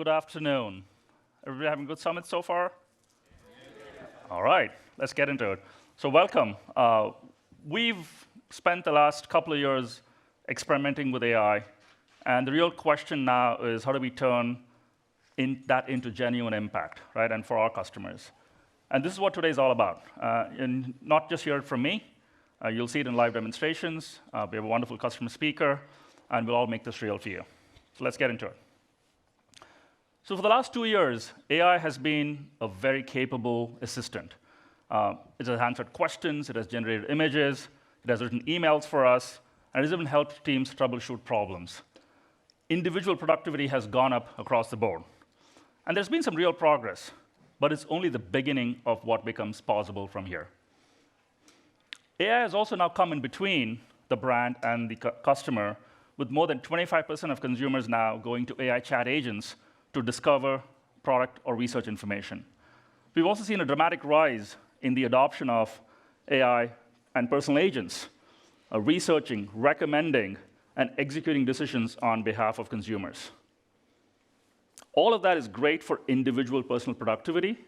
Good afternoon. Everybody having a good summit so far? All right, let's get into it. So welcome. We've spent the last couple of years experimenting with AI, and the real question now is how do we turn that into genuine impact, right, and for our customers. And this is what today's all about. And not just hear it from me. You'll see it in live demonstrations. We have a wonderful customer speaker, and we'll all make this real for you. So let's get into it. So for the last 2 years, AI has been a very capable assistant. It has answered questions, it has generated images, it has written emails for us, and it has even helped teams troubleshoot problems. Individual productivity has gone up across the board. And there's been some real progress, but it's only the beginning of what becomes possible from here. AI has also now come in between the brand and the customer, with more than 25% of consumers now going to AI chat agents to discover product or research information. We've also seen a dramatic rise in the adoption of AI and personal agents, researching, recommending, and executing decisions on behalf of consumers. All of that is great for individual personal productivity,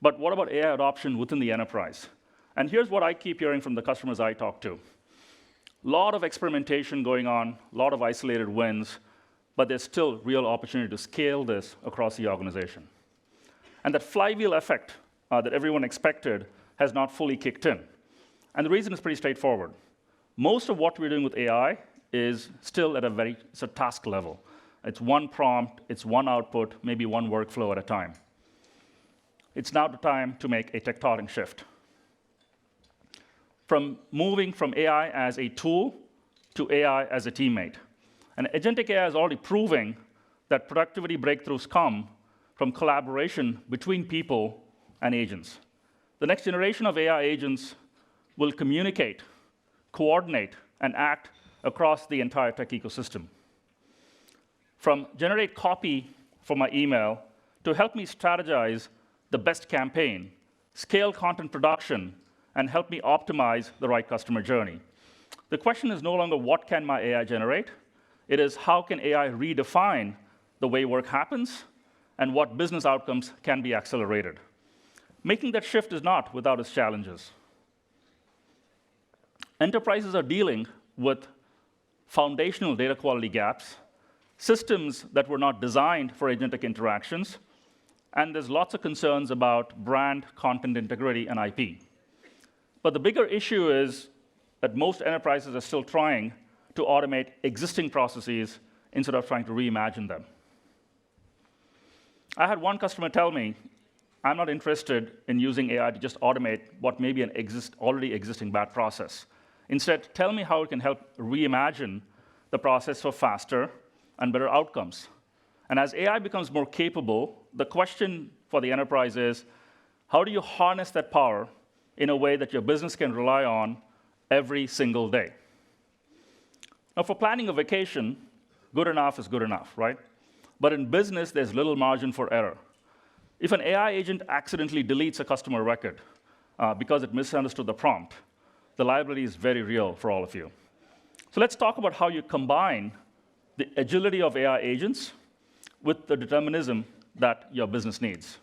but what about AI adoption within the enterprise? And here's what I keep hearing from the customers I talk to. A lot of experimentation going on, a lot of isolated wins, but there's still real opportunity to scale this across the organization. And that flywheel effect that everyone expected has not fully kicked in. And the reason is pretty straightforward. Most of what we're doing with AI is still at it's a task level. It's one prompt, it's one output, maybe one workflow at a time. It's now the time to make a tectonic shift. From moving from AI as a tool to AI as a teammate. And agentic AI is already proving that productivity breakthroughs come from collaboration between people and agents. The next generation of AI agents will communicate, coordinate, and act across the entire tech ecosystem. From generate copy for my email to help me strategize the best campaign, scale content production, and help me optimize the right customer journey. The question is no longer what can my AI generate? It is how can AI redefine the way work happens and what business outcomes can be accelerated. Making that shift is not without its challenges. Enterprises are dealing with foundational data quality gaps, systems that were not designed for agentic interactions, and there's lots of concerns about brand, content integrity, and IP. But the bigger issue is that most enterprises are still trying to automate existing processes instead of trying to reimagine them. I had one customer tell me, I'm not interested in using AI to just automate what may be an already existing bad process. Instead, tell me how it can help reimagine the process for faster and better outcomes. And as AI becomes more capable, the question for the enterprise is, how do you harness that power in a way that your business can rely on every single day? Now, for planning a vacation, good enough is good enough, right? But in business, there's little margin for error. If an AI agent accidentally deletes a customer record because it misunderstood the prompt, the liability is very real for all of you. So let's talk about how you combine the agility of AI agents with the determinism that your business needs.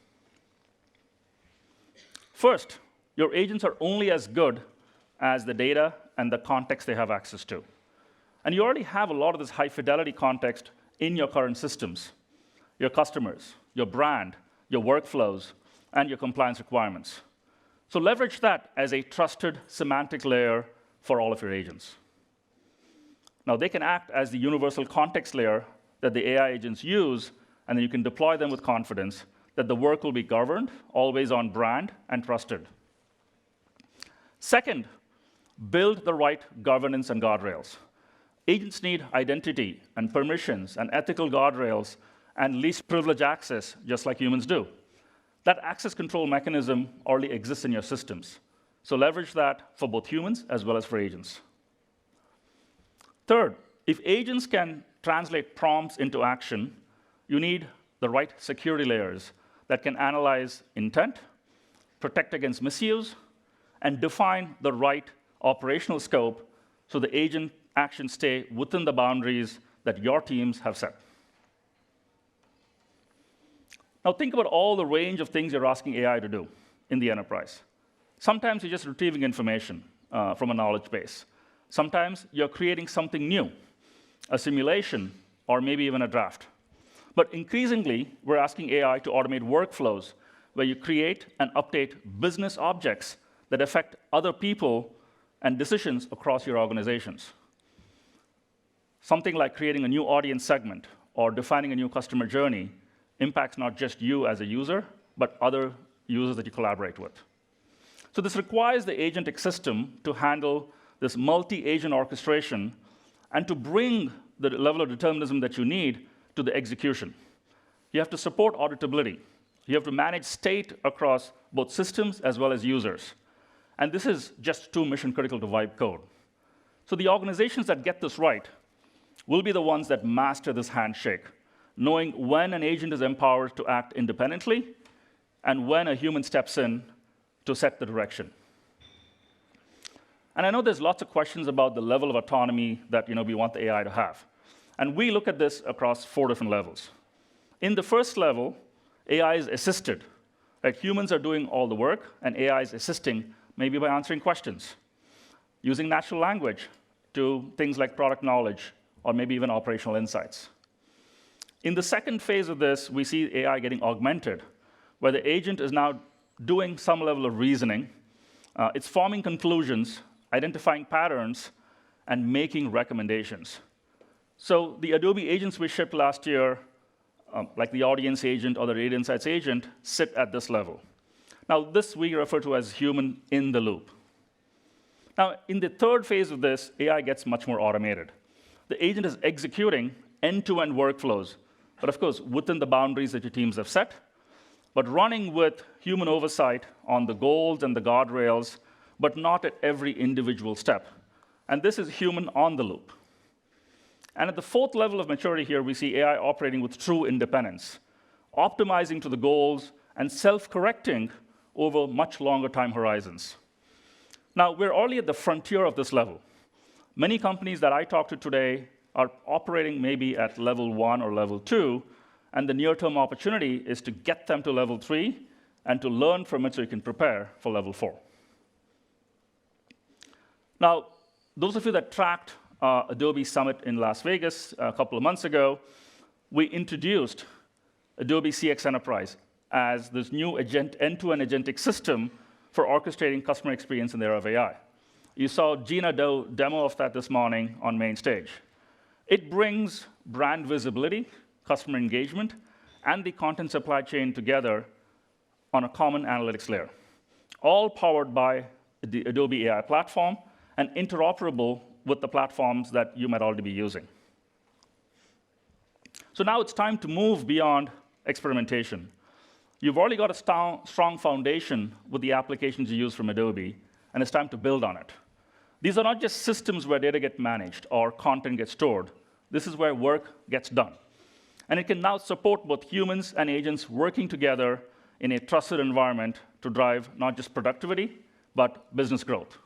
First, your agents are only as good as the data and the context they have access to. And you already have a lot of this high-fidelity context in your current systems, your customers, your brand, your workflows, and your compliance requirements. So leverage that as a trusted semantic layer for all of your agents. Now, they can act as the universal context layer that the AI agents use, and then you can deploy them with confidence that the work will be governed, always on brand, and trusted. Second, build the right governance and guardrails. Agents need identity and permissions and ethical guardrails and least privilege access, just like humans do. That access control mechanism already exists in your systems. So leverage that for both humans as well as for agents. Third, if agents can translate prompts into action, you need the right security layers that can analyze intent, protect against misuse, and define the right operational scope so the agent actions stay within the boundaries that your teams have set. Now think about all the range of things you're asking AI to do in the enterprise. Sometimes you're just retrieving information from a knowledge base. Sometimes you're creating something new, a simulation, or maybe even a draft. But increasingly, we're asking AI to automate workflows where you create and update business objects that affect other people and decisions across your organizations. Something like creating a new audience segment or defining a new customer journey impacts not just you as a user, but other users that you collaborate with. So this requires the agentic system to handle this multi-agent orchestration and to bring the level of determinism that you need to the execution. You have to support auditability. You have to manage state across both systems as well as users. And this is just too mission-critical to wipe code. So the organizations that get this right will be the ones that master this handshake, knowing when an agent is empowered to act independently and when a human steps in to set the direction. And I know there's lots of questions about the level of autonomy that we want the AI to have. And we look at this across 4 different levels. In the first level, AI is assisted. Right? Humans are doing all the work, and AI is assisting, maybe by answering questions, using natural language to things like product knowledge, or maybe even operational insights. In the second phase of this, we see AI getting augmented, where the agent is now doing some level of reasoning. It's forming conclusions, identifying patterns, and making recommendations. So the Adobe agents we shipped last year, like the audience agent or the data insights agent, sit at this level. Now, this we refer to as human in the loop. Now, in the third phase of this, AI gets much more automated. The agent is executing end-to-end workflows, but of course, within the boundaries that your teams have set, but running with human oversight on the goals and the guardrails, but not at every individual step. And this is human on the loop. And at the fourth level of maturity here, we see AI operating with true independence, optimizing to the goals and self-correcting over much longer time horizons. Now, we're already at the frontier of this level. Many companies that I talked to today are operating maybe at level 1 or level 2, and the near-term opportunity is to get them to level 3 and to learn from it so you can prepare for level 4. Now, those of you that tracked Adobe Summit in Las Vegas a couple of months ago, we introduced Adobe CX Enterprise as this new end-to-end agentic system for orchestrating customer experience in the era of AI. You saw Gina do demo of that this morning on main stage. It brings brand visibility, customer engagement, and the content supply chain together on a common analytics layer, all powered by the Adobe AI platform and interoperable with the platforms that you might already be using. So now it's time to move beyond experimentation. You've already got a strong foundation with the applications you use from Adobe, and it's time to build on it. These are not just systems where data gets managed or content gets stored. This is where work gets done. And it can now support both humans and agents working together in a trusted environment to drive not just productivity, but business growth.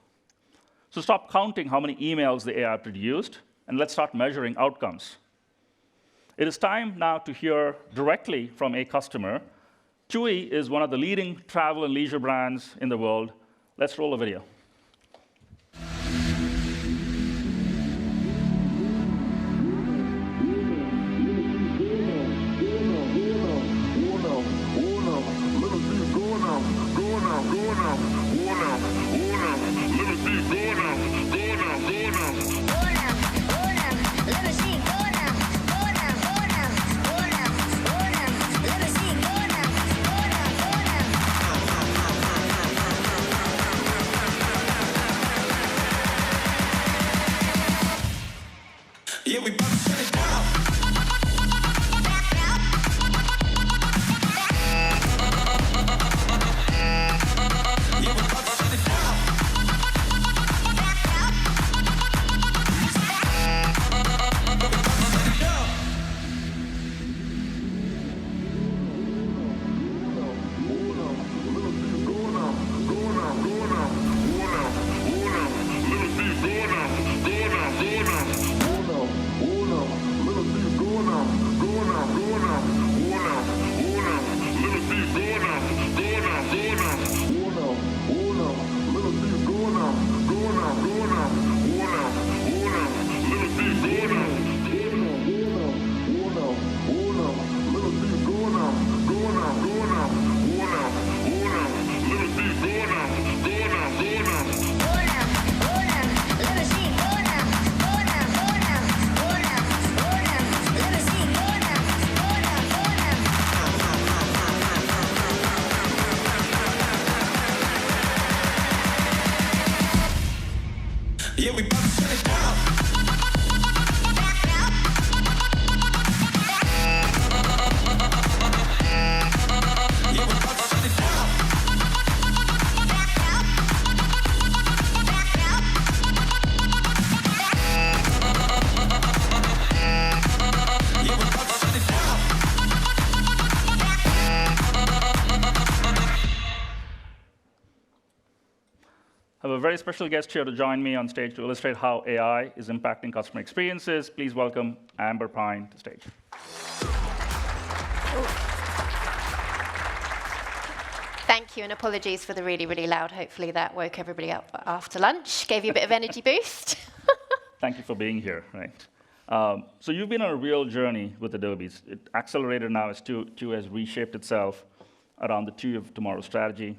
So stop counting how many emails the AI produced, and let's start measuring outcomes. It is time now to hear directly from a customer. TUI is one of the leading travel and leisure brands in the world. Let's roll a video. Yeah, we about to shut it down. Yeah, we about to shut it down. Yeah, we about to shut it down. I have a very special guest here to join me on stage to illustrate how AI is impacting customer experiences. Please welcome Amber Pine to stage. Thank you, and apologies for the really, really loud. Hopefully that woke everybody up after lunch, gave you a bit of energy boost. Thank you for being here. Right. So you've been on a real journey with Adobe. It accelerated now as TUI has reshaped itself around the TUI of Tomorrow strategy.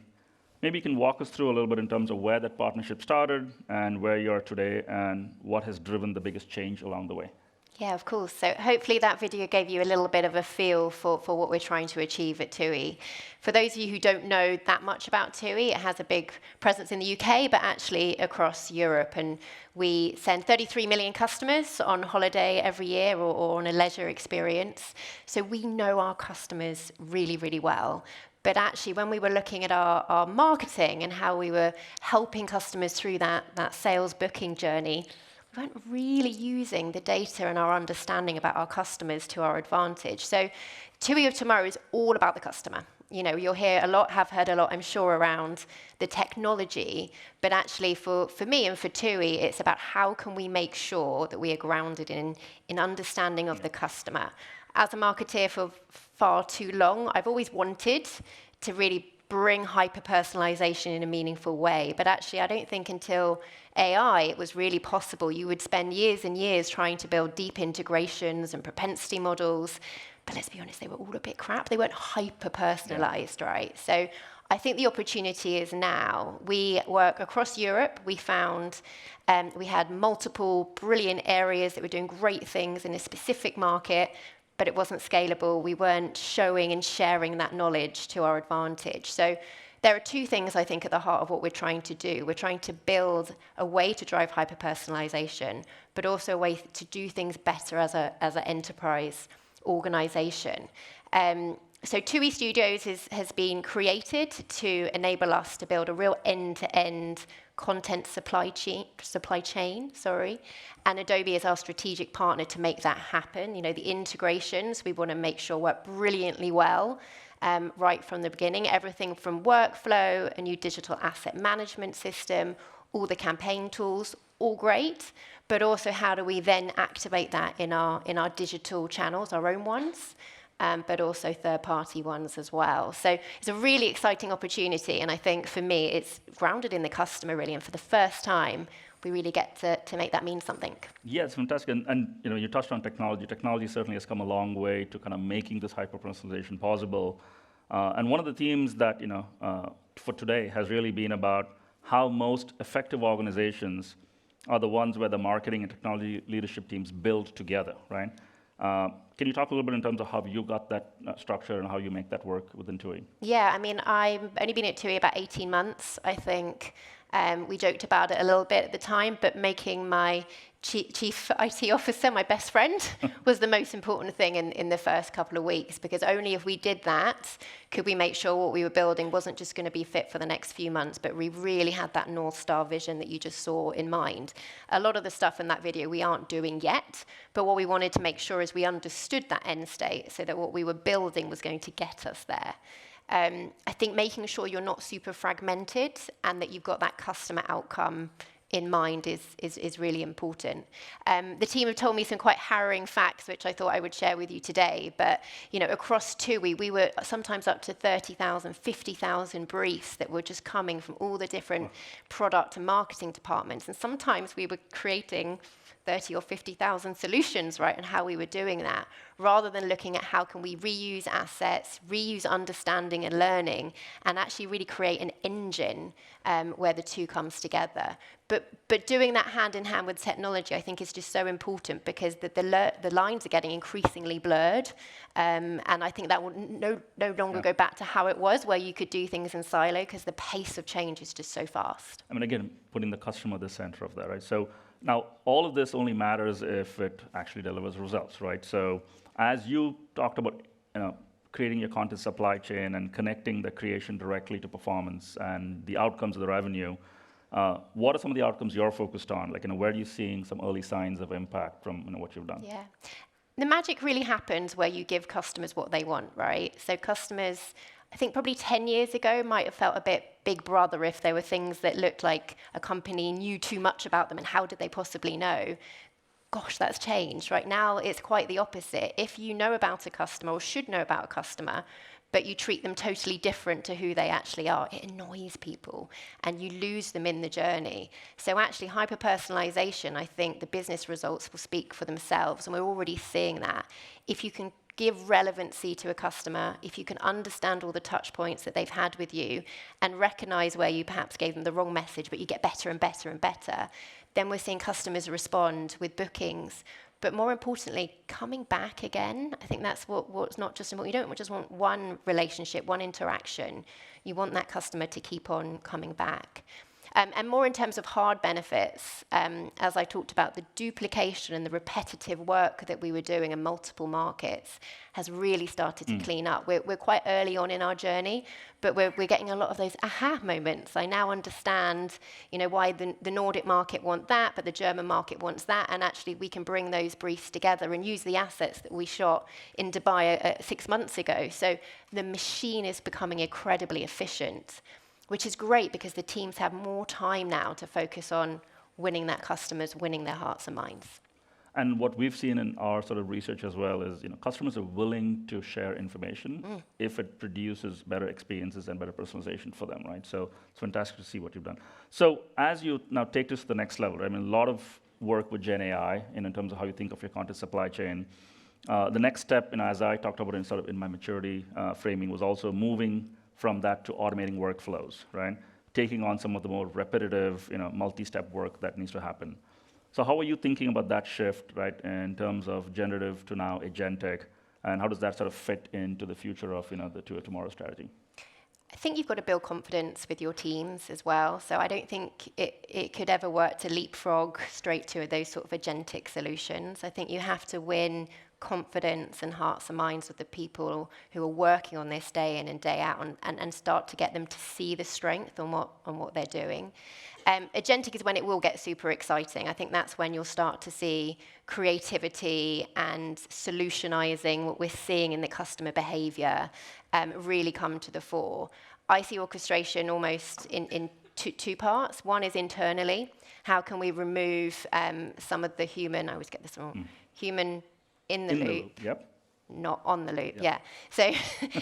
Maybe you can walk us through a little bit in terms of where that partnership started and where you are today and what has driven the biggest change along the way. Yeah, of course. So hopefully that video gave you a little bit of a feel for what we're trying to achieve at TUI. For those of you who don't know that much about TUI, it has a big presence in the UK, but actually across Europe. And we send 33 million customers on holiday every year or on a leisure experience. So we know our customers really, really well. But actually, when we were looking at our marketing and how we were helping customers through that sales booking journey, we weren't really using the data and our understanding about our customers to our advantage. So TUI of Tomorrow is all about the customer. You know, you'll hear a lot, have heard a lot, I'm sure, around the technology. But actually, for me and for TUI, it's about how can we make sure that we are grounded in understanding of the customer. As a marketeer for far too long, I've always wanted to really bring hyper-personalization in a meaningful way. But actually, I don't think until AI, it was really possible. You would spend years and years trying to build deep integrations and propensity models. But let's be honest, they were all a bit crap. They weren't hyper-personalized, right? So I think the opportunity is now. We work across Europe. We found we had multiple brilliant areas that were doing great things in a specific market, but it wasn't scalable. We weren't showing and sharing that knowledge to our advantage. So there are two things, I think, at the heart of what we're trying to do. We're trying to build a way to drive hyper-personalization, but also a way to do things better as an enterprise organization. So TUI Studios has been created to enable us to build a real end-to-end content supply chain, and Adobe is our strategic partner to make that happen. You know, the integrations we want to make sure work brilliantly well right from the beginning. Everything from workflow, a new digital asset management system, all the campaign tools, all great. But also, how do we then activate that in our digital channels, our own ones? But also third-party ones as well. So it's a really exciting opportunity, and I think for me, it's grounded in the customer really, and for the first time, we really get to make that mean something. Yeah, it's fantastic, and you know, you touched on technology. Technology certainly has come a long way to kind of making this hyper-personalization possible. And one of the themes that for today has really been about how most effective organizations are the ones where the marketing and technology leadership teams build together, right? Can you talk a little bit in terms of how you got that structure and how you make that work within TUI? Yeah, I mean, I've only been at TUI about 18 months, I think. We joked about it a little bit at the time, but making my chief IT officer my best friend was the most important thing in the first couple of weeks, because only if we did that could we make sure what we were building wasn't just going to be fit for the next few months, but we really had that North Star vision that you just saw in mind. A lot of the stuff in that video we aren't doing yet, but what we wanted to make sure is we understood that end state so that what we were building was going to get us there. I think making sure you're not super fragmented and that you've got that customer outcome in mind is really important. The team have told me some quite harrowing facts, which I thought I would share with you today. But across TUI, we were sometimes up to 30,000, 50,000 briefs that were just coming from all the different product and marketing departments. And sometimes we were creating 30 or 50,000 solutions, right, and how we were doing that, rather than looking at how can we reuse assets, reuse understanding and learning, and actually really create an engine where the two comes together. but doing that hand in hand with technology, I think, is just so important because the lines are getting increasingly blurred, and I think that will no longer go back to how it was, where you could do things in silo because the pace of change is just so fast. I mean, again, putting the customer at the center of that, right? So now all of this only matters if it actually delivers results, right? So as you talked about, creating your content supply chain and connecting the creation directly to performance and the outcomes of the revenue, what are some of the outcomes you're focused on? Like, where are you seeing some early signs of impact from what you've done? Yeah. The magic really happens where you give customers what they want, right? So customers, I think probably 10 years ago, might have felt a bit Big Brother if there were things that looked like a company knew too much about them, and how did they possibly know? Gosh, that's changed. Right now, it's quite the opposite. If you know about a customer or should know about a customer, but you treat them totally different to who they actually are, it annoys people and you lose them in the journey. So actually, hyper-personalization, I think the business results will speak for themselves, and we're already seeing that. If you can give relevancy to a customer, if you can understand all the touch points that they've had with you and recognize where you perhaps gave them the wrong message, but you get better and better and better, then we're seeing customers respond with bookings. But more importantly, coming back again. I think that's what's not just important. You don't just want one relationship, one interaction. You want that customer to keep on coming back. And more in terms of hard benefits, as I talked about, the duplication and the repetitive work that we were doing in multiple markets has really started to clean up. We're quite early on in our journey, but we're getting a lot of those aha moments. I now understand, why the Nordic market want that, but the German market wants that, and actually we can bring those briefs together and use the assets that we shot in Dubai 6 months ago. So the machine is becoming incredibly efficient, which is great because the teams have more time now to focus on winning that customers, winning their hearts and minds. And what we've seen in our sort of research as well is, customers are willing to share information if it produces better experiences and better personalization for them, right? So it's fantastic to see what you've done. So as you now take this to the next level, I mean, a lot of work with Gen AI in terms of how you think of your content supply chain. The next step, as I talked about in my maturity framing, was also moving from that to automating workflows, right? Taking on some of the more repetitive, multi-step work that needs to happen. So how are you thinking about that shift, right, in terms of generative to now agentic, and how does that sort of fit into the future of, the TUI Tomorrow strategy? I think you've got to build confidence with your teams as well. So I don't think it could ever work to leapfrog straight to those sort of agentic solutions. I think you have to win confidence and hearts and minds of the people who are working on this day in and day out, and start to get them to see the strength on what they're doing. Agentic is when it will get super exciting. I think that's when you'll start to see creativity and solutionizing what we're seeing in the customer behavior really come to the fore. I see orchestration almost in two parts. One is internally. How can we remove some of the human, I always get this wrong, human in the loop. Yep. Not on the loop, yeah. So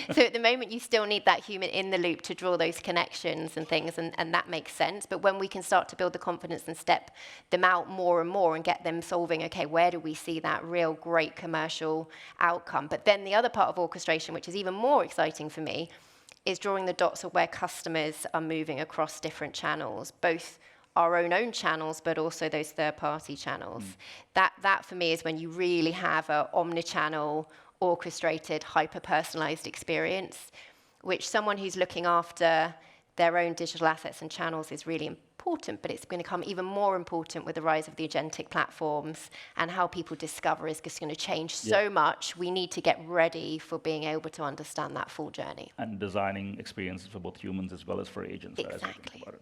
at the moment, you still need that human in the loop to draw those connections and things, and that makes sense. But when we can start to build the confidence and step them out more and more and get them solving, okay, where do we see that real great commercial outcome? But then the other part of orchestration, which is even more exciting for me, is drawing the dots of where customers are moving across different channels, both our own channels, but also those third-party channels. That for me is when you really have an omnichannel, orchestrated, hyper-personalized experience, which someone who's looking after their own digital assets and channels is really important, but it's going to become even more important with the rise of the agentic platforms, and how people discover is just going to change so much. We need to get ready for being able to understand that full journey. And designing experiences for both humans as well as for agents. Exactly. As we think about it.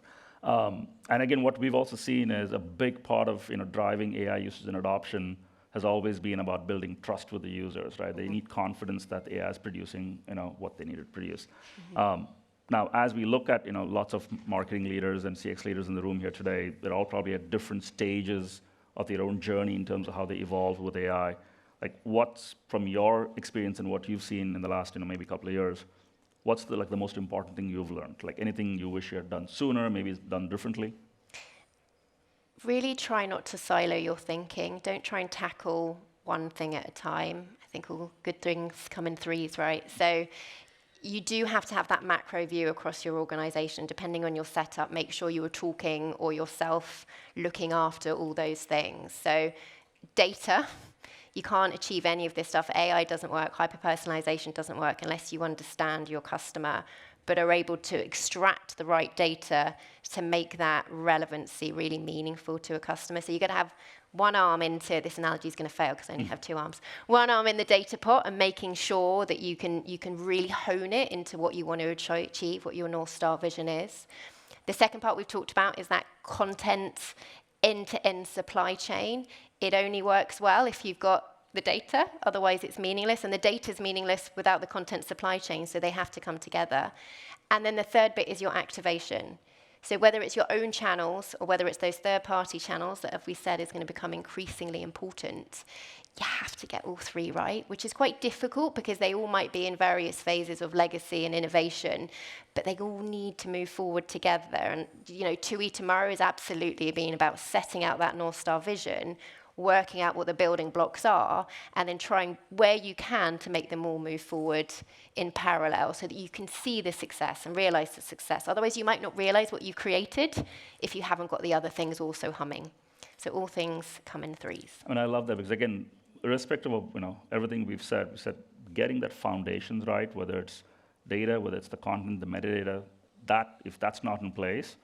And again, what we've also seen is a big part of driving AI usage and adoption has always been about building trust with the users, right? They need confidence that AI is producing what they need to produce. Now, as we look at lots of marketing leaders and CX leaders in the room here today, they're all probably at different stages of their own journey in terms of how they evolve with AI. Like, what's from your experience and what you've seen in the last maybe couple of years? What's the most important thing you've learned? Like, anything you wish you had done sooner, maybe done differently? Really try not to silo your thinking. Don't try and tackle one thing at a time. I think all good things come in threes, right? So you do have to have that macro view across your organization, depending on your setup. Make sure you are talking or yourself looking after all those things. So data, you can't achieve any of this stuff. AI doesn't work, hyper-personalization doesn't work unless you understand your customer, but are able to extract the right data to make that relevancy really meaningful to a customer. So you're going to have one arm into, this analogy is going to fail because I only have two arms, one arm in the data pot and making sure that you can really hone it into what you want to achieve, what your North Star vision is. The second part we've talked about is that content end-to-end supply chain. It only works well if you've got the data, otherwise it's meaningless, and the data is meaningless without the content supply chain, so they have to come together. And then the third bit is your activation. So whether it's your own channels or whether it's those third-party channels that, as we said, is going to become increasingly important, you have to get all three right, which is quite difficult because they all might be in various phases of legacy and innovation, but they all need to move forward together. And TUI tomorrow is absolutely being about setting out that North Star vision, working out what the building blocks are, and then trying where you can to make them all move forward in parallel so that you can see the success and realize the success. Otherwise, you might not realize what you created if you haven't got the other things also humming. So all things come in threes. I mean, I love that because, again, irrespective of everything we said getting that foundations right, whether it's data, whether it's the content, the metadata, that if that's not in place,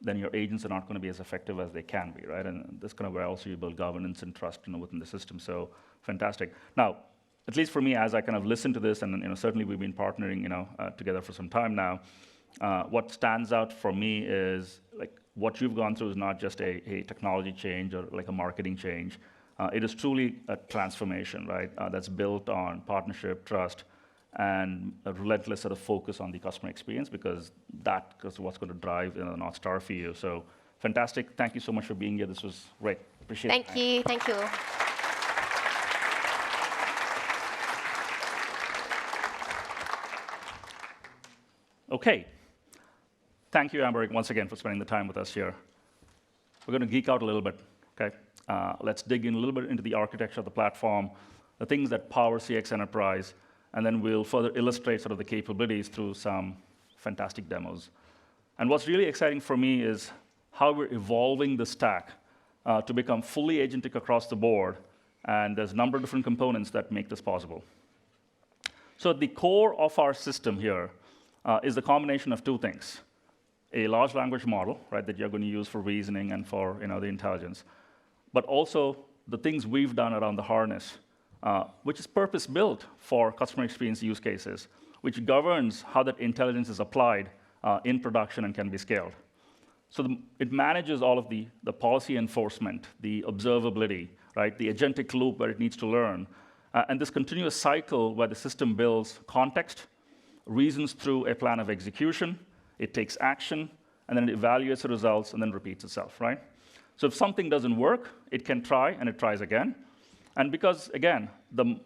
then your agents are not going to be as effective as they can be, right? And that's kind of where also you build governance and trust within the system. So fantastic. Now, at least for me, as I kind of listen to this, and certainly we've been partnering together for some time now, what stands out for me is like what you've gone through is not just a technology change or like a marketing change. It is truly a transformation, right? That's built on partnership, trust, and a relentless sort of focus on the customer experience because that is what's going to drive the North Star for you. So fantastic. Thank you so much for being here. This was great. Appreciate it. Thank you. Thank you all. Okay. Thank you, Amber, once again for spending the time with us here. We're going to geek out a little bit, okay? Let's dig in a little bit into the architecture of the platform, the things that power CX Enterprise, and then we'll further illustrate sort of the capabilities through some fantastic demos. And what's really exciting for me is how we're evolving the stack to become fully agentic across the board, and there's a number of different components that make this possible. So at the core of our system here is the combination of two things. A large language model, right, that you're going to use for reasoning and for the intelligence, but also the things we've done around the harness, which is purpose-built for customer experience use cases, which governs how that intelligence is applied in production and can be scaled. So it manages all of the policy enforcement, the observability, right, the agentic loop where it needs to learn, and this continuous cycle where the system builds context, reasons through a plan of execution, it takes action, and then it evaluates the results and then repeats itself, right? So if something doesn't work, it can try, and it tries again. And because, again, the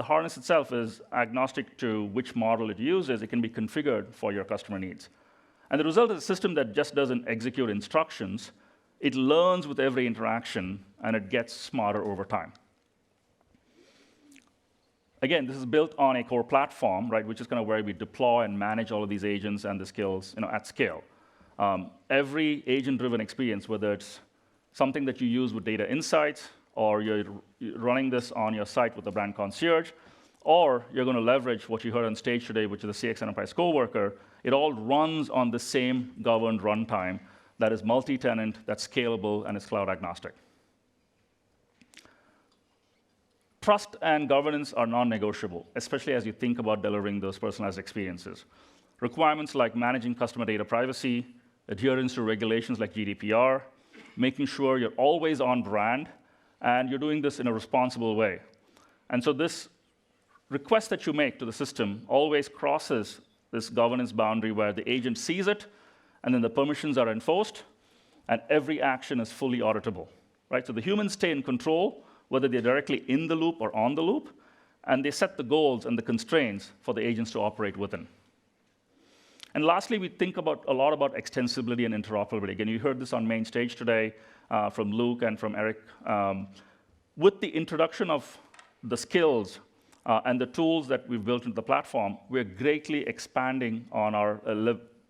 harness itself is agnostic to which model it uses, it can be configured for your customer needs. And the result is a system that just doesn't execute instructions. It learns with every interaction, and it gets smarter over time. Again, this is built on a core platform, right, which is kind of where we deploy and manage all of these agents and the skills at scale. Every agent-driven experience, whether it's something that you use with data insights, or you're running this on your site with the brand concierge, or you're going to leverage what you heard on stage today, which is the CX Enterprise Coworker, it all runs on the same governed runtime that is multi-tenant, that's scalable, and is cloud agnostic. Trust and governance are non-negotiable, especially as you think about delivering those personalized experiences. Requirements like managing customer data privacy, adherence to regulations like GDPR, making sure you're always on brand, and you're doing this in a responsible way. And so this request that you make to the system always crosses this governance boundary where the agent sees it, and then the permissions are enforced, and every action is fully auditable, right? So the humans stay in control, whether they're directly in the loop or on the loop, and they set the goals and the constraints for the agents to operate within. And lastly, we think a lot about extensibility and interoperability. Again, you heard this on main stage today from Luke and from Eric. With the introduction of the skills and the tools that we've built into the platform, we're greatly expanding on our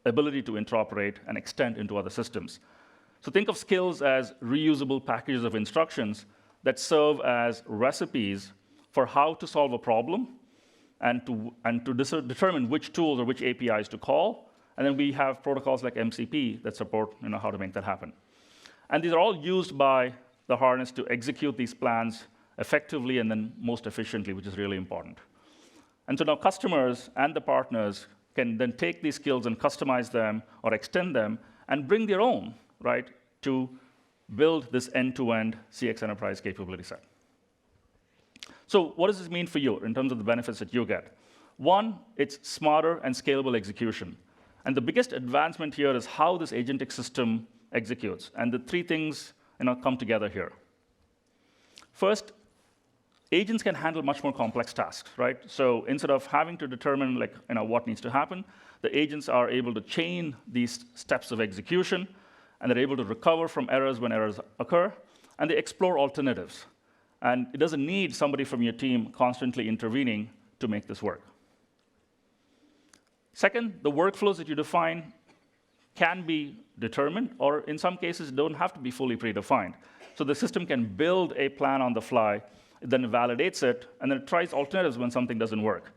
ability to interoperate and extend into other systems. So think of skills as reusable packages of instructions that serve as recipes for how to solve a problem and to determine which tools or which APIs to call. And then we have protocols like MCP that support how to make that happen. And these are all used by the harness to execute these plans effectively and then most efficiently, which is really important. And so now customers and the partners can then take these skills and customize them or extend them and bring their own, right, to build this end-to-end CX enterprise capability set. So what does this mean for you in terms of the benefits that you get? One, it's smarter and scalable execution. And the biggest advancement here is how this agentic system executes. And the three things come together here. First, agents can handle much more complex tasks, right? So instead of having to determine what needs to happen, the agents are able to chain these steps of execution, and they're able to recover from errors when errors occur, and they explore alternatives. And it doesn't need somebody from your team constantly intervening to make this work. Second, the workflows that you define can be determined, or in some cases, don't have to be fully predefined. So the system can build a plan on the fly, then it validates it, and then it tries alternatives when something doesn't work.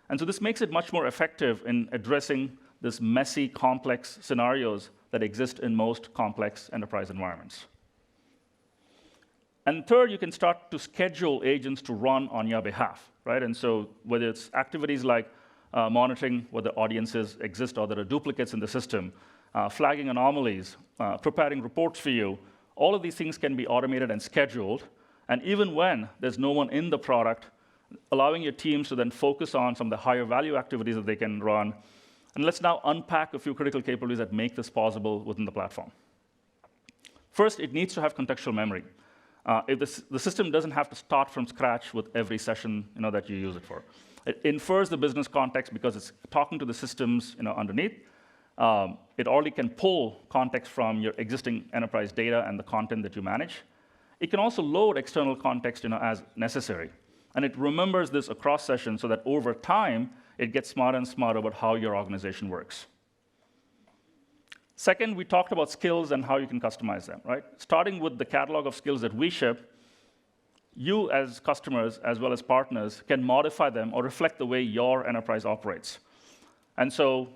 And so this makes it much more effective in addressing this messy, complex scenarios that exist in most complex enterprise environments. And third, you can start to schedule agents to run on your behalf, right? And so whether it's activities like monitoring whether audiences exist or there are duplicates in the system, flagging anomalies, preparing reports for you, all of these things can be automated and scheduled. And even when there's no one in the product, allowing your teams to then focus on some of the higher value activities that they can run. And let's now unpack a few critical capabilities that make this possible within the platform. First, it needs to have contextual memory. If the system doesn't have to start from scratch with every session that you use it for. It infers the business context because it's talking to the systems underneath. It already can pull context from your existing enterprise data and the content that you manage. It can also load external context as necessary. And it remembers this across sessions so that over time, it gets smarter and smarter about how your organization works. Second, we talked about skills and how you can customize them, right? Starting with the catalog of skills that we ship, you as customers, as well as partners, can modify them or reflect the way your enterprise operates. And so,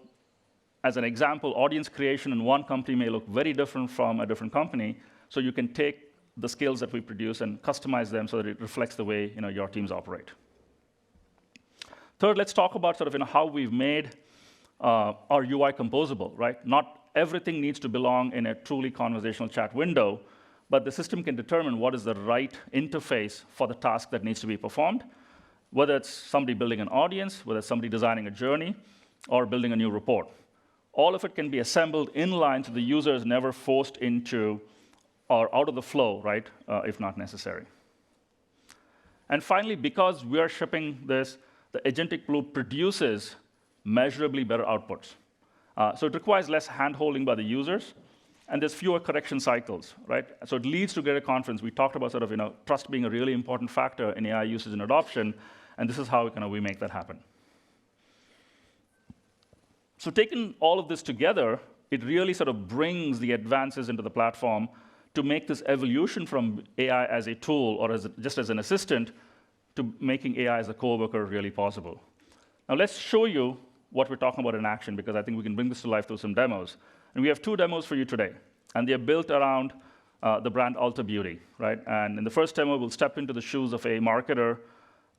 as an example, audience creation in one company may look very different from a different company, so you can take the skills that we produce and customize them so that it reflects the way your teams operate. Third, let's talk about how we've made our UI composable, right? Not everything needs to belong in a truly conversational chat window, but the system can determine what is the right interface for the task that needs to be performed, whether it's somebody building an audience, whether it's somebody designing a journey, or building a new report. All of it can be assembled in line so the user is never forced into or out of the flow, right, if not necessary. And finally, because we are shipping this, the agentic loop produces measurably better outputs. So it requires less hand-holding by the users, and there's fewer correction cycles, right? So it leads to greater confidence. We talked about trust being a really important factor in AI usage and adoption, and this is how we make that happen. So taking all of this together, it really brings the advances into the platform to make this evolution from AI as a tool or just as an assistant to making AI as a coworker really possible. Now let's show you what we're talking about in action, because I think we can bring this to life through some demos. And we have 2 demos for you today, and they're built around the brand Ulta Beauty, right? And in the first demo, we'll step into the shoes of a marketer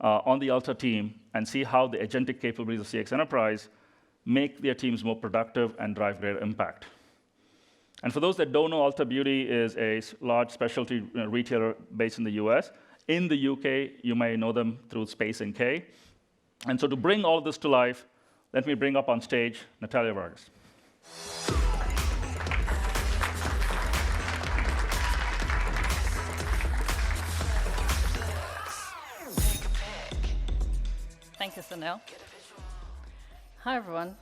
on the Ulta team and see how the agentic capabilities of CX Enterprise make their teams more productive and drive greater impact. And for those that don't know, Ulta Beauty is a large specialty retailer based in the US. In the UK, you may know them through Space NK. And so to bring all of this to life, let me bring up on stage Natalia Vargas. Thank you, Sunil. Hi, everyone.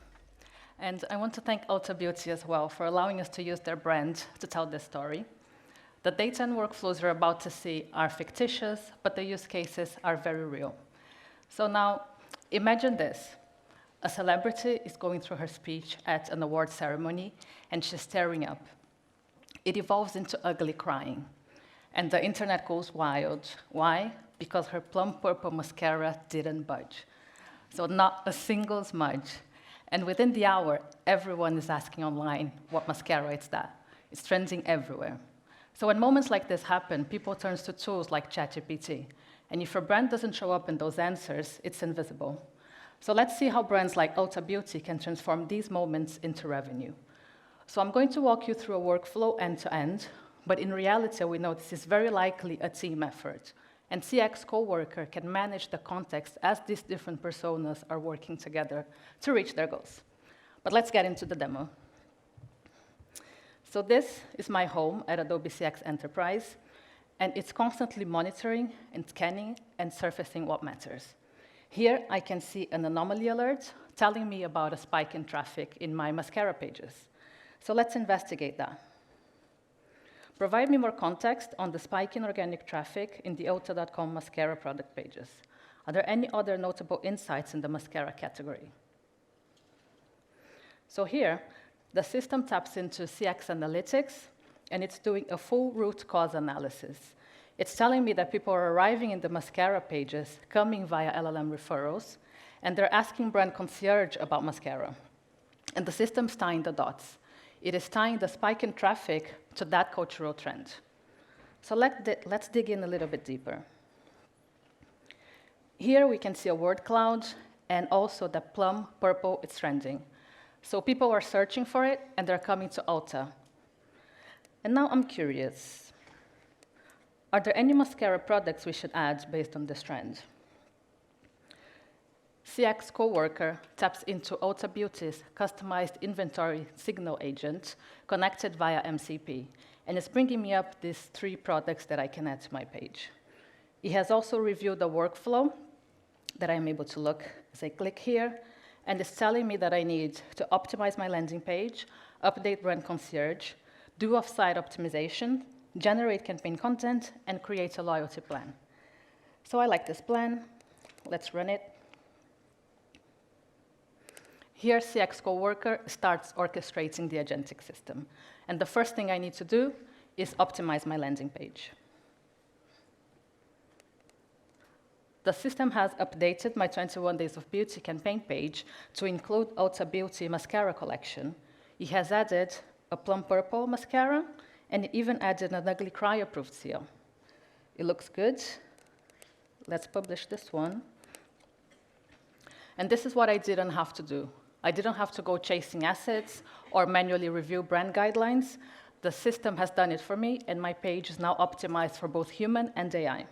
And I want to thank Ulta Beauty as well for allowing us to use their brand to tell this story. The data and workflows you're about to see are fictitious, but the use cases are very real. So now, imagine this. A celebrity is going through her speech at an award ceremony, and she's staring up. It evolves into ugly crying, and the internet goes wild. Why? Because her plum purple mascara didn't budge. So not a single smudge. And within the hour, everyone is asking online, what mascara is that? It's trending everywhere. So when moments like this happen, people turn to tools like ChatGPT. And if your brand doesn't show up in those answers, it's invisible. So let's see how brands like Ulta Beauty can transform these moments into revenue. So I'm going to walk you through a workflow end-to-end, but in reality, we know this is very likely a team effort. And CX Coworker can manage the context as these different personas are working together to reach their goals. But let's get into the demo. So this is my home at Adobe CX Enterprise, and it's constantly monitoring and scanning and surfacing what matters. Here, I can see an anomaly alert telling me about a spike in traffic in my mascara pages. So let's investigate that. Provide me more context on the spike in organic traffic in the Ulta.com mascara product pages. Are there any other notable insights in the mascara category? So here, the system taps into CX Analytics, and it's doing a full root cause analysis. It's telling me that people are arriving in the mascara pages, coming via LLM referrals, and they're asking brand concierge about mascara. And the system's tying the dots. It is tying the spike in traffic to that cultural trend. So let's dig in a little bit deeper. Here we can see a word cloud, and also the plum purple is trending. So people are searching for it, and they're coming to Ulta. And now I'm curious. Are there any mascara products we should add based on this trend? CX Coworker taps into Ulta Beauty's customized inventory signal agent connected via MCP, and it's bringing me up these 3 products that I can add to my page. It has also reviewed the workflow that I'm able to look as I click here, and it's telling me that I need to optimize my landing page, update brand concierge, do off-site optimization, generate campaign content, and create a loyalty plan. So I like this plan. Let's run it. Here, CX Coworker starts orchestrating the agentic system. And the first thing I need to do is optimize my landing page. The system has updated my 21 Days of Beauty campaign page to include Ulta Beauty mascara collection. It has added a plum purple mascara, and it even added an ugly cry approved seal. It looks good. Let's publish this one. And this is what I didn't have to do. I didn't have to go chasing assets or manually review brand guidelines. The system has done it for me, and my page is now optimized for both human and AI.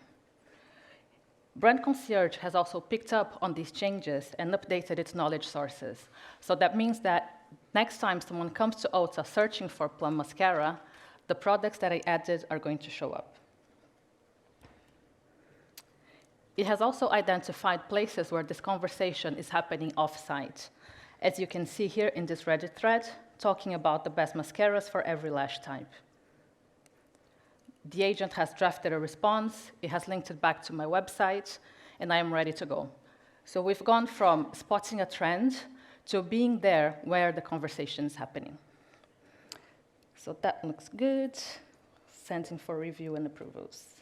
Brand Concierge has also picked up on these changes and updated its knowledge sources. So that means that next time someone comes to Ulta searching for plum mascara, the products that I added are going to show up. It has also identified places where this conversation is happening off-site. As you can see here in this Reddit thread, talking about the best mascaras for every lash type. The agent has drafted a response, it has linked it back to my website, and I am ready to go. So we've gone from spotting a trend to being there where the conversation is happening. So that looks good. Sending for review and approvals.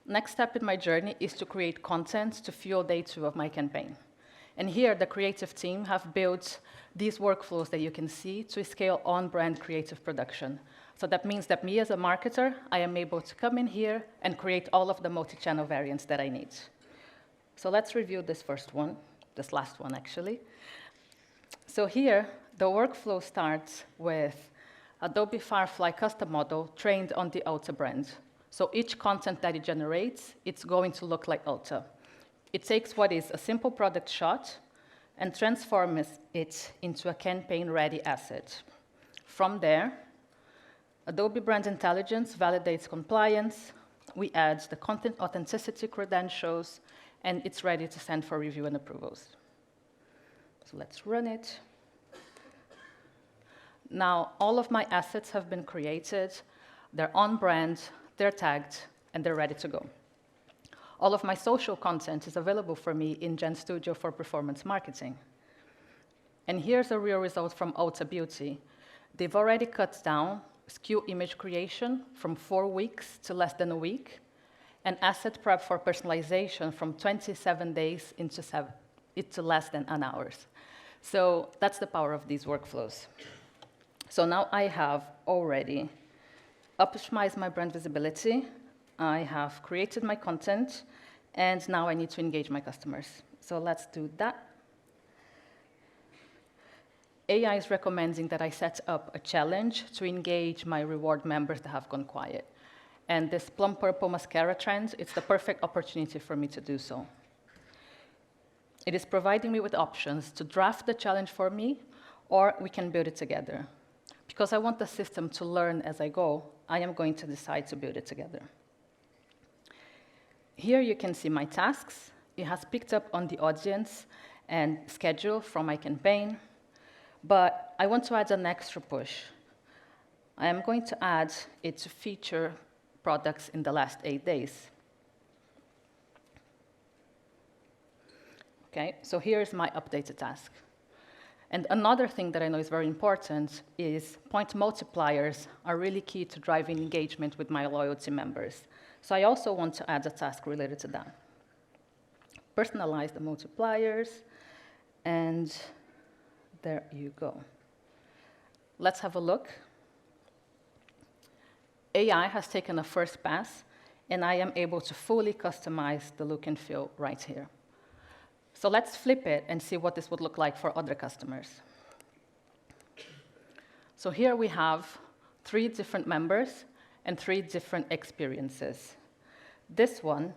Next step in my journey is to create content to fuel day 2 of my campaign. And here, the creative team have built these workflows that you can see to scale on-brand creative production. So that means that me as a marketer, I am able to come in here and create all of the multi-channel variants that I need. So let's review this first one, this last one, actually. So here, the workflow starts with Adobe Firefly custom model trained on the Ulta brand. So each content that it generates, it's going to look like Ulta. It takes what is a simple product shot and transforms it into a campaign-ready asset. From there, Adobe Brand Intelligence validates compliance. We add the content authenticity credentials, and it's ready to send for review and approvals. So let's run it. Now, all of my assets have been created. They're on brand, they're tagged, and they're ready to go. All of my social content is available for me in Gen Studio for performance marketing. And here's a real result from Ulta Beauty. They've already cut down SKU image creation from 4 weeks to less than a week, and asset prep for personalization from 27 days into less than an hour. So that's the power of these workflows. So now I have already optimized my brand visibility, I have created my content, and now I need to engage my customers. So let's do that. AI is recommending that I set up a challenge to engage my reward members that have gone quiet. And this plum purple mascara trend, it's the perfect opportunity for me to do so. It is providing me with options to draft the challenge for me, or we can build it together. Because I want the system to learn as I go, I am going to decide to build it together. Here you can see my tasks. It has picked up on the audience and schedule from my campaign, but I want to add an extra push. I am going to add it to feature products in the last 8 days. Okay, so here's my updated task. And another thing that I know is very important is point multipliers are really key to driving engagement with my loyalty members. So I also want to add a task related to that. Personalize the multipliers, and there you go. Let's have a look. AI has taken a first pass, and I am able to fully customize the look and feel right here. So let's flip it and see what this would look like for other customers. So here we have 3 different members and 3 different experiences. This one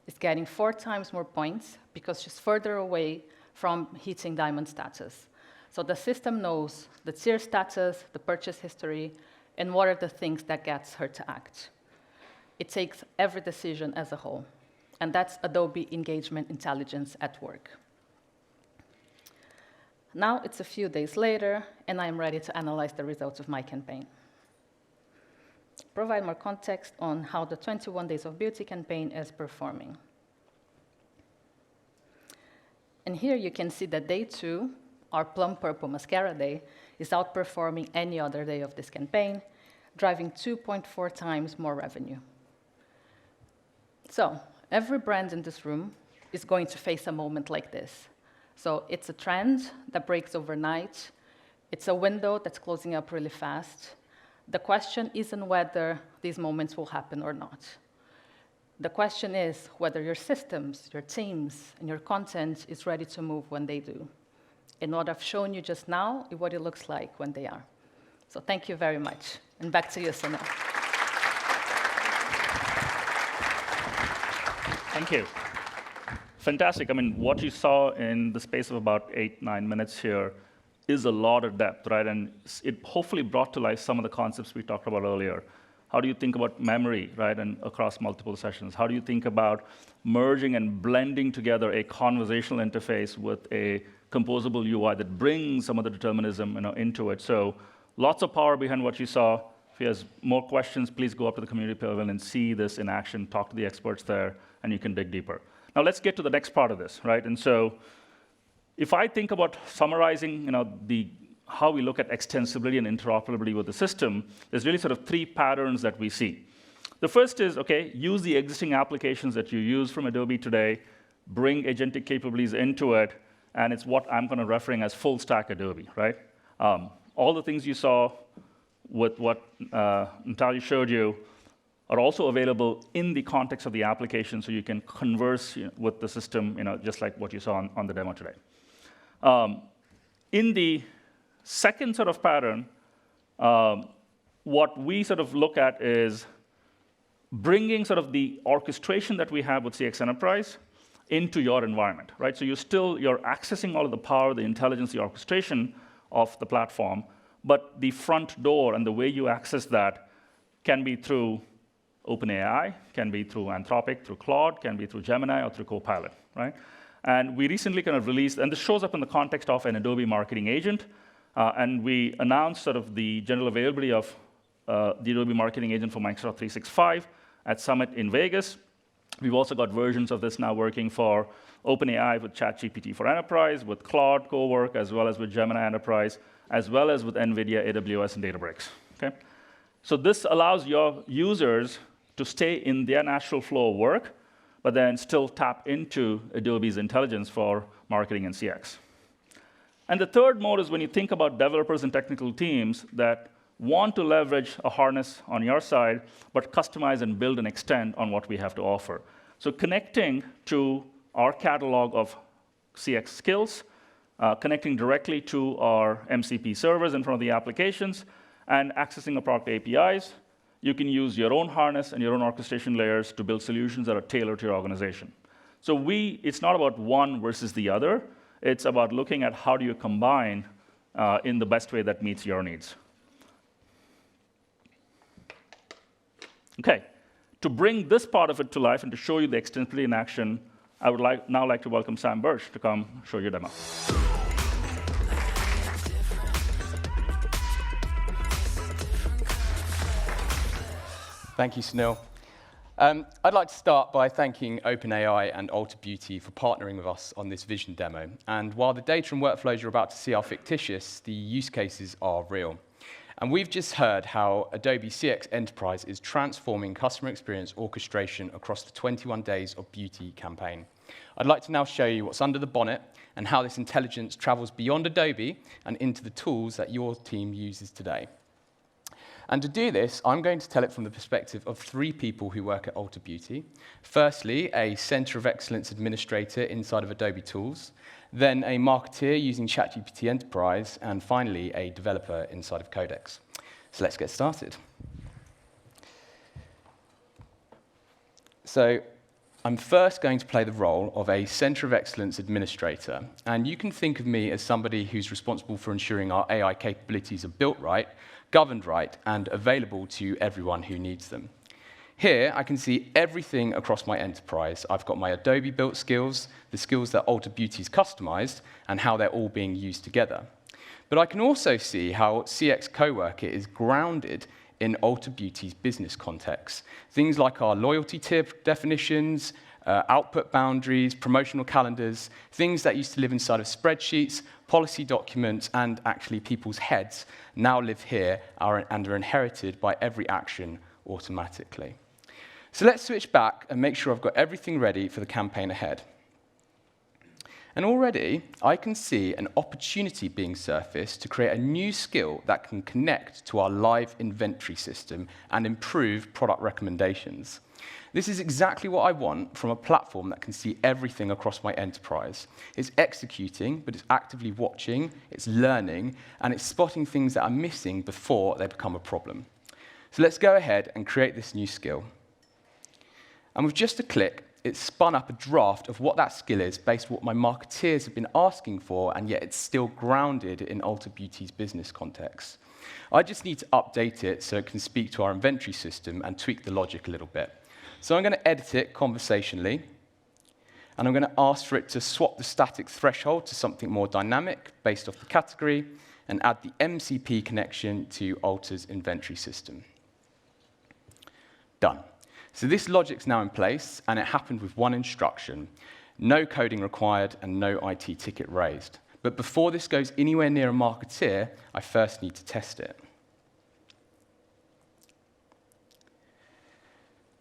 is getting 4 times more points because she's further away from hitting diamond status. So the system knows the tier status, the purchase history, and what are the things that gets her to act. It takes every decision as a whole. And that's Adobe Engagement Intelligence at work. Now it's a few days later, and I'm ready to analyze the results of my campaign. Provide more context on how the 21 Days of Beauty campaign is performing. And here you can see that day 2, our plum purple mascara day, is outperforming any other day of this campaign, driving 2.4 times more revenue. So every brand in this room is going to face a moment like this. So it's a trend that breaks overnight. It's a window that's closing up really fast. The question isn't whether these moments will happen or not. The question is whether your systems, your teams, and your content is ready to move when they do. And what I've shown you just now is what it looks like when they are. So thank you very much. And back to you, Sunil. Thank you. Fantastic. I mean, what you saw in the space of about 8-9 minutes here is a lot of depth, right? And it hopefully brought to life some of the concepts we talked about earlier. How do you think about memory, right, and across multiple sessions? How do you think about merging and blending together a conversational interface with a composable UI that brings some of the determinism, into it? So lots of power behind what you saw. If you have more questions, please go up to the community pavilion and see this in action, talk to the experts there, and you can dig deeper. Now let's get to the next part of this, right? And so if I think about summarizing, how we look at extensibility and interoperability with the system, there's really sort of 3 patterns that we see. The first is, okay, use the existing applications that you use from Adobe today, bring agentic capabilities into it, and it's what I'm kind of referring as full stack Adobe, right? All the things you saw with what Natalia showed you are also available in the context of the application, so you can converse with the system, just like what you saw on the demo today. In the second sort of pattern, what we sort of look at is bringing sort of the orchestration that we have with CX Enterprise into your environment, right? So you're accessing all of the power, the intelligence, the orchestration of the platform, but the front door and the way you access that can be through OpenAI, can be through Anthropic, through Claude, can be through Gemini, or through Copilot, right? And we recently kind of released, and this shows up in the context of an Adobe Marketing Agent, and we announced sort of the general availability of the Adobe Marketing Agent for Microsoft 365 at Summit in Vegas. We've also got versions of this now working for OpenAI with ChatGPT for Enterprise, with Claude Cowork, as well as with Gemini Enterprise, as well as with NVIDIA, AWS, and Databricks. Okay? So this allows your users to stay in their natural flow of work, but then still tap into Adobe's intelligence for marketing and CX. And the third mode is when you think about developers and technical teams that want to leverage a harness on your side, but customize and build and extend on what we have to offer. So connecting to our catalog of CX skills, connecting directly to our MCP servers in front of the applications, and accessing the product APIs, you can use your own harness and your own orchestration layers to build solutions that are tailored to your organization. So it's not about one versus the other. It's about looking at how do you combine in the best way that meets your needs. OK, to bring this part of it to life and to show you the extensibility in action, I would now like to welcome Sam Birch to come show you a demo. Thank you, Sunil. I'd like to start by thanking OpenAI and Ulta Beauty for partnering with us on this vision demo. And while the data and workflows you're about to see are fictitious, the use cases are real. And we've just heard how Adobe CX Enterprise is transforming customer experience orchestration across the 21 Days of Beauty campaign. I'd like to now show you what's under the bonnet and how this intelligence travels beyond Adobe and into the tools that your team uses today. And to do this, I'm going to tell it from the perspective of 3 people who work at Ulta Beauty. Firstly, a Center of Excellence administrator inside of Adobe Tools, then a marketeer using ChatGPT Enterprise, and finally, a developer inside of Codex. So let's get started. So I'm first going to play the role of a Center of Excellence administrator. And you can think of me as somebody who's responsible for ensuring our AI capabilities are built right, governed right, and available to everyone who needs them. Here, I can see everything across my enterprise. I've got my Adobe-built skills, the skills that Ulta Beauty's customized, and how they're all being used together. But I can also see how CX Coworker is grounded in Ulta Beauty's business context. Things like our loyalty tier definitions, output boundaries, promotional calendars, things that used to live inside of spreadsheets, policy documents, and actually people's heads now live here and are inherited by every action automatically. So let's switch back and make sure I've got everything ready for the campaign ahead. And already, I can see an opportunity being surfaced to create a new skill that can connect to our live inventory system and improve product recommendations. This is exactly what I want from a platform that can see everything across my enterprise. It's executing, but it's actively watching, it's learning, and it's spotting things that are missing before they become a problem. So let's go ahead and create this new skill. And with just a click, it's spun up a draft of what that skill is based on what my marketeers have been asking for, and yet it's still grounded in Ulta Beauty's business context. I just need to update it so it can speak to our inventory system and tweak the logic a little bit. So I'm going to edit it conversationally, and I'm going to ask for it to swap the static threshold to something more dynamic based off the category, and add the MCP connection to Ulta's inventory system. Done. So this logic's now in place, and it happened with one instruction. No coding required and no IT ticket raised. But before this goes anywhere near a marketeer, I first need to test it.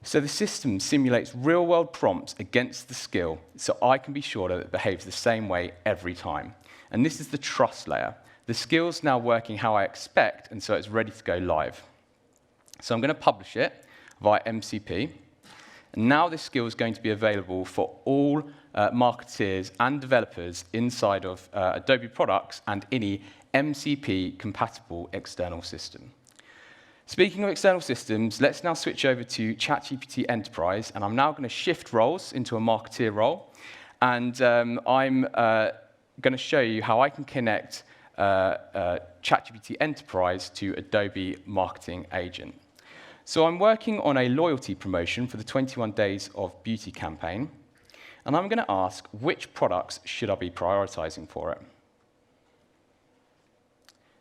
So the system simulates real-world prompts against the skill, so I can be sure that it behaves the same way every time. And this is the trust layer. The skill's now working how I expect, and so it's ready to go live. So I'm going to publish it via MCP. And now this skill is going to be available for all marketeers and developers inside of Adobe products and any MCP-compatible external system. Speaking of external systems, let's now switch over to ChatGPT Enterprise, and I'm now going to shift roles into a marketeer role, and I'm going to show you how I can connect ChatGPT Enterprise to Adobe Marketing Agent. So I'm working on a loyalty promotion for the 21 Days of Beauty campaign, and I'm going to ask which products should I be prioritizing for it.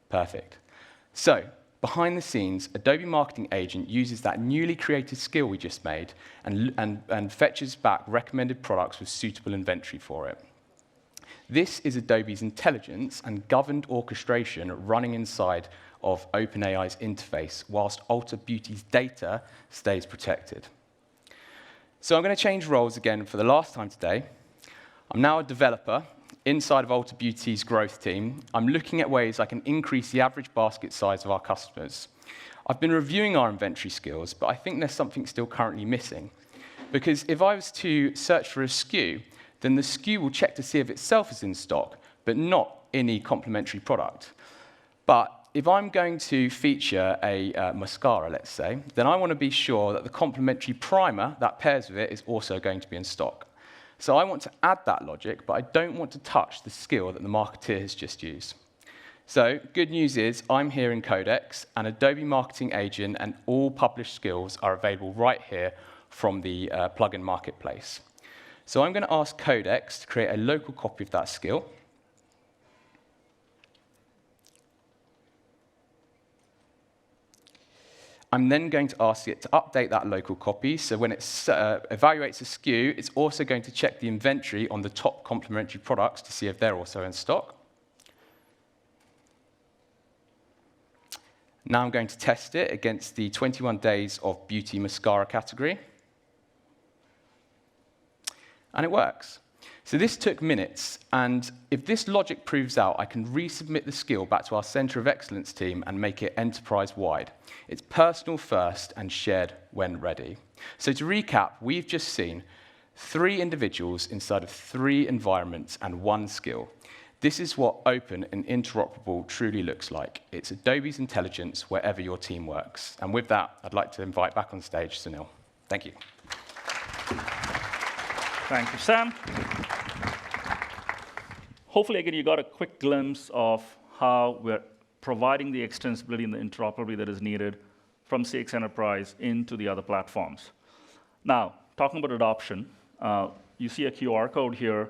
Perfect. So behind the scenes, Adobe Marketing Agent uses that newly created skill we just made and fetches back recommended products with suitable inventory for it. This is Adobe's intelligence and governed orchestration running inside of OpenAI's interface, whilst Ulta Beauty's data stays protected. So I'm going to change roles again for the last time today. I'm now a developer inside of Ulta Beauty's growth team. I'm looking at ways I can increase the average basket size of our customers. I've been reviewing our inventory skills, but I think there's something still currently missing. Because if I was to search for a SKU, then the SKU will check to see if itself is in stock, but not any complementary product. But if I'm going to feature a mascara, let's say, then I want to be sure that the complementary primer that pairs with it is also going to be in stock. So I want to add that logic, but I don't want to touch the skill that the marketeer has just used. So good news is I'm here in Codex, and Adobe Marketing Agent and all published skills are available right here from the plugin marketplace. So I'm going to ask Codex to create a local copy of that skill. I'm then going to ask it to update that local copy, so when it evaluates a SKU, it's also going to check the inventory on the top complementary products to see if they're also in stock. Now I'm going to test it against the 21 days of beauty mascara category. And it works. So this took minutes, and if this logic proves out, I can resubmit the skill back to our Center of Excellence team and make it enterprise-wide. It's personal first and shared when ready. So to recap, we've just seen 3 individuals inside of 3 environments and 1 skill. This is what open and interoperable truly looks like. It's Adobe's intelligence wherever your team works. And with that, I'd like to invite back on stage Sunil. Thank you. Thank you, Sam. Hopefully, again, you got a quick glimpse of how we're providing the extensibility and the interoperability that is needed from CX Enterprise into the other platforms. Now, talking about adoption, you see a QR code here.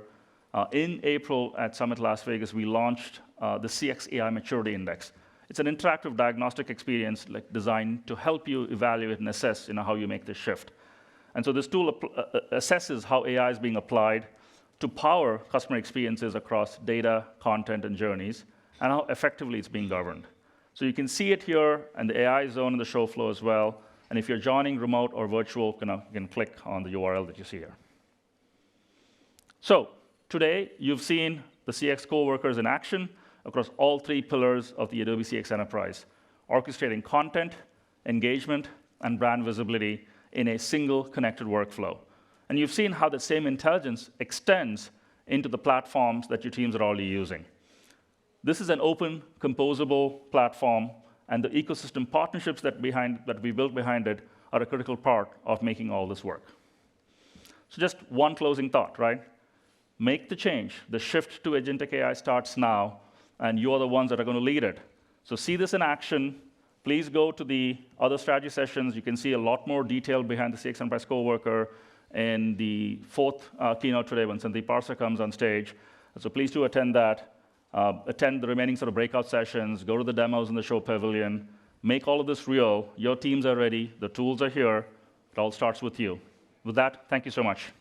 In April at Summit Las Vegas, we launched the CX AI Maturity Index. It's an interactive diagnostic experience designed to help you evaluate and assess how you make this shift. And so this tool assesses how AI is being applied to power customer experiences across data, content, and journeys, and how effectively it's being governed. So you can see it here, and the AI zone in the show flow as well. And if you're joining remote or virtual, you can click on the URL that you see here. So today, you've seen the CX coworkers in action across all 3 pillars of the Adobe CX Enterprise, orchestrating content, engagement, and brand visibility in a single connected workflow. And you've seen how the same intelligence extends into the platforms that your teams are already using. This is an open, composable platform, and the ecosystem partnerships that we built behind it are a critical part of making all this work. So just one closing thought, right? Make the change. The shift to agentic AI starts now, and you are the ones that are going to lead it. So see this in action. Please go to the other strategy sessions. You can see a lot more detail behind the CX Enterprise coworker in the 4th keynote today when Sandeep Parsa comes on stage. So please do attend that. Attend the remaining sort of breakout sessions. Go to the demos in the show pavilion. Make all of this real. Your teams are ready. The tools are here. It all starts with you. With that, thank you so much.